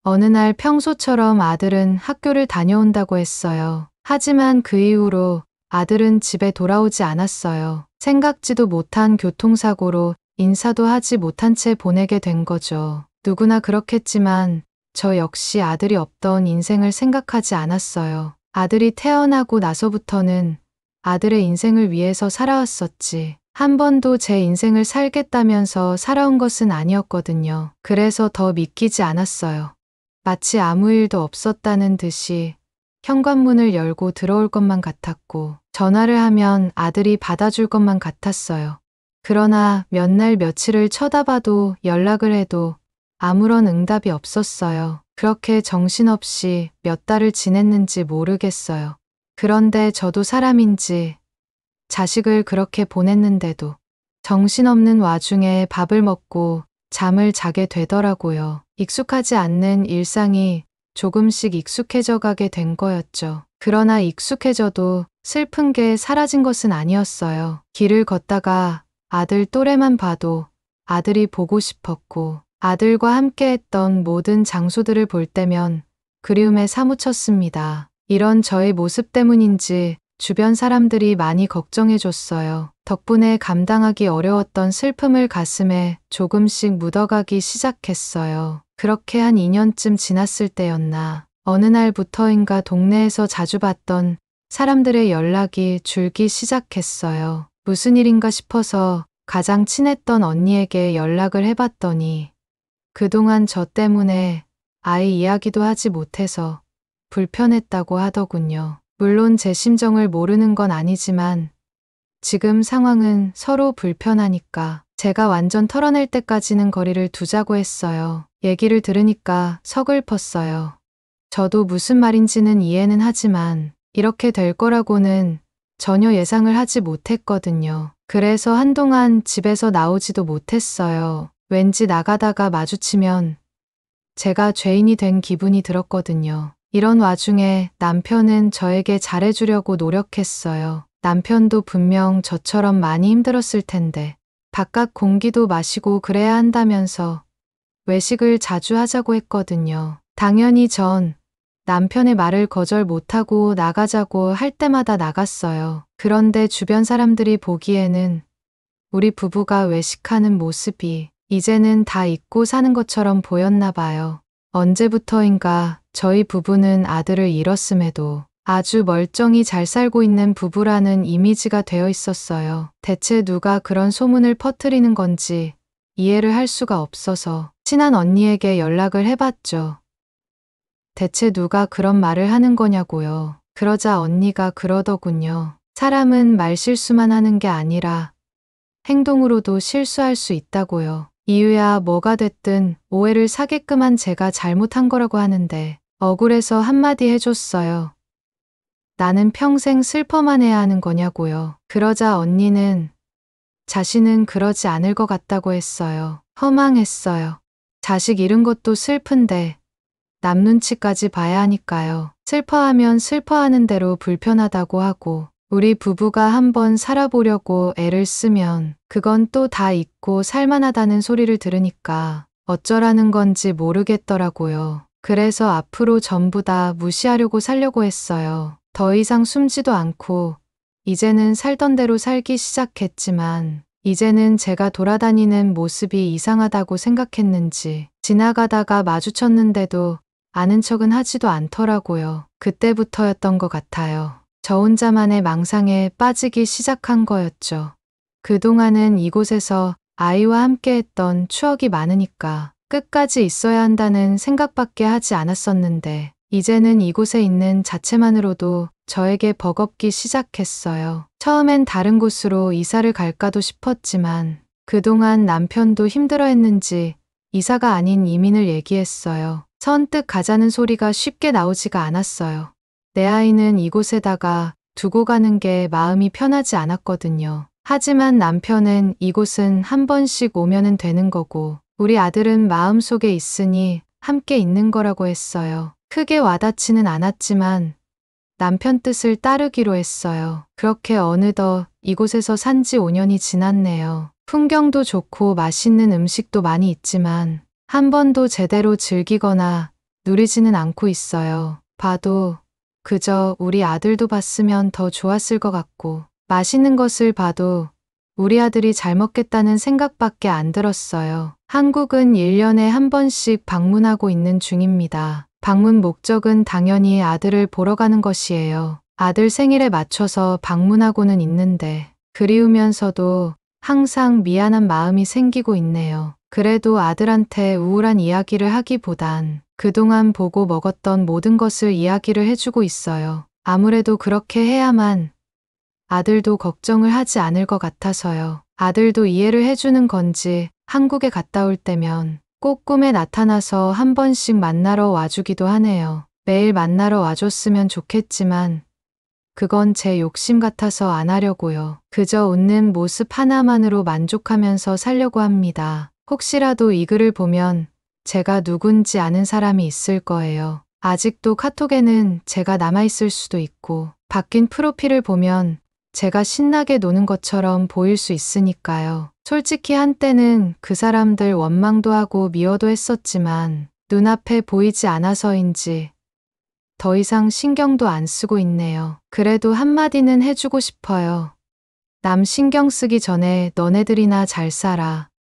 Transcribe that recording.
어느 날 평소처럼 아들은 학교를 다녀온다고 했어요. 하지만 그 이후로 아들은 집에 돌아오지 않았어요. 생각지도 못한 교통사고로 인사도 하지 못한 채 보내게 된 거죠. 누구나 그렇겠지만 저 역시 아들이 없던 인생을 생각하지 않았어요. 아들이 태어나고 나서부터는 아들의 인생을 위해서 살아왔었지. 한 번도 제 인생을 살겠다면서 살아온 것은 아니었거든요. 그래서 더 믿기지 않았어요. 마치 아무 일도 없었다는 듯이 현관문을 열고 들어올 것만 같았고 전화를 하면 아들이 받아줄 것만 같았어요. 그러나 몇 날 며칠을 쳐다봐도 연락을 해도 아무런 응답이 없었어요. 그렇게 정신없이 몇 달을 지냈는지 모르겠어요. 그런데 저도 사람인지 자식을 그렇게 보냈는데도 정신없는 와중에 밥을 먹고 잠을 자게 되더라고요. 익숙하지 않는 일상이 조금씩 익숙해져 가게 된 거였죠. 그러나 익숙해져도 슬픈 게 사라진 것은 아니었어요. 길을 걷다가 아들 또래만 봐도 아들이 보고 싶었고 아들과 함께 했던 모든 장소들을 볼 때면 그리움에 사무쳤습니다. 이런 저의 모습 때문인지 주변 사람들이 많이 걱정해줬어요. 덕분에 감당하기 어려웠던 슬픔을 가슴에 조금씩 묻어가기 시작했어요. 그렇게 한 2년쯤 지났을 때였나. 어느 날부터인가 동네에서 자주 봤던 사람들의 연락이 줄기 시작했어요. 무슨 일인가 싶어서 가장 친했던 언니에게 연락을 해봤더니 그동안 저 때문에 아이 이야기도 하지 못해서 불편했다고 하더군요. 물론 제 심정을 모르는 건 아니지만 지금 상황은 서로 불편하니까 제가 완전 털어낼 때까지는 거리를 두자고 했어요. 얘기를 들으니까 서글펐어요. 저도 무슨 말인지는 이해는 하지만 이렇게 될 거라고는 전혀 예상을 하지 못했거든요. 그래서 한동안 집에서 나오지도 못했어요. 왠지 나가다가 마주치면 제가 죄인이 된 기분이 들었거든요. 이런 와중에 남편은 저에게 잘해주려고 노력했어요. 남편도 분명 저처럼 많이 힘들었을 텐데 바깥 공기도 마시고 그래야 한다면서 외식을 자주 하자고 했거든요. 당연히 전 남편의 말을 거절 못하고 나가자고 할 때마다 나갔어요. 그런데 주변 사람들이 보기에는 우리 부부가 외식하는 모습이 이제는 다 잊고 사는 것처럼 보였나 봐요. 언제부터인가 저희 부부는 아들을 잃었음에도 아주 멀쩡히 잘 살고 있는 부부라는 이미지가 되어 있었어요. 대체 누가 그런 소문을 퍼뜨리는 건지 이해를 할 수가 없어서 친한 언니에게 연락을 해봤죠. 대체 누가 그런 말을 하는 거냐고요. 그러자 언니가 그러더군요. 사람은 말실수만 하는 게 아니라 행동으로도 실수할 수 있다고요. 이유야 뭐가 됐든 오해를 사게끔 한 제가 잘못한 거라고 하는데 억울해서 한마디 해줬어요. 나는 평생 슬퍼만 해야 하는 거냐고요. 그러자 언니는 자신은 그러지 않을 것 같다고 했어요. 허망했어요. 자식 잃은 것도 슬픈데 남 눈치까지 봐야 하니까요. 슬퍼하면 슬퍼하는 대로 불편하다고 하고 우리 부부가 한번 살아보려고 애를 쓰면 그건 또 다 잊고 살만하다는 소리를 들으니까 어쩌라는 건지 모르겠더라고요. 그래서 앞으로 전부 다 무시하려고 살려고 했어요. 더 이상 숨지도 않고 이제는 살던 대로 살기 시작했지만 이제는 제가 돌아다니는 모습이 이상하다고 생각했는지 지나가다가 마주쳤는데도 아는 척은 하지도 않더라고요. 그때부터였던 것 같아요. 저 혼자만의 망상에 빠지기 시작한 거였죠. 그동안은 이곳에서 아이와 함께했던 추억이 많으니까 끝까지 있어야 한다는 생각밖에 하지 않았었는데 이제는 이곳에 있는 자체만으로도 저에게 버겁기 시작했어요. 처음엔 다른 곳으로 이사를 갈까도 싶었지만 그동안 남편도 힘들어했는지 이사가 아닌 이민을 얘기했어요. 선뜻 가자는 소리가 쉽게 나오지가 않았어요. 내 아이는 이곳에다가 두고 가는 게 마음이 편하지 않았거든요. 하지만 남편은 이곳은 한 번씩 오면은 되는 거고 우리 아들은 마음속에 있으니 함께 있는 거라고 했어요. 크게 와닿지는 않았지만 남편 뜻을 따르기로 했어요. 그렇게 어느덧 이곳에서 산 지 5년이 지났네요. 풍경도 좋고 맛있는 음식도 많이 있지만 한 번도 제대로 즐기거나 누리지는 않고 있어요. 봐도 그저 우리 아들도 봤으면 더 좋았을 것 같고 맛있는 것을 봐도 우리 아들이 잘 먹겠다는 생각밖에 안 들었어요. 한국은 1년에 한 번씩 방문하고 있는 중입니다. 방문 목적은 당연히 아들을 보러 가는 것이에요. 아들 생일에 맞춰서 방문하고는 있는데 그리우면서도 항상 미안한 마음이 생기고 있네요. 그래도 아들한테 우울한 이야기를 하기보단 그동안 보고 먹었던 모든 것을 이야기를 해주고 있어요. 아무래도 그렇게 해야만 아들도 걱정을 하지 않을 것 같아서요. 아들도 이해를 해주는 건지 한국에 갔다 올 때면 꼭 꿈에 나타나서 한 번씩 만나러 와주기도 하네요. 매일 만나러 와줬으면 좋겠지만 그건 제 욕심 같아서 안 하려고요. 그저 웃는 모습 하나만으로 만족하면서 살려고 합니다. 혹시라도 이 글을 보면 제가 누군지 아는 사람이 있을 거예요. 아직도 카톡에는 제가 남아있을 수도 있고 바뀐 프로필을 보면 제가 신나게 노는 것처럼 보일 수 있으니까요. 솔직히 한때는 그 사람들 원망도 하고 미워도 했었지만 눈앞에 보이지 않아서인지 더 이상 신경도 안 쓰고 있네요. 그래도 한마디는 해주고 싶어요. 남 신경 쓰기 전에 너네들이나 잘 살아.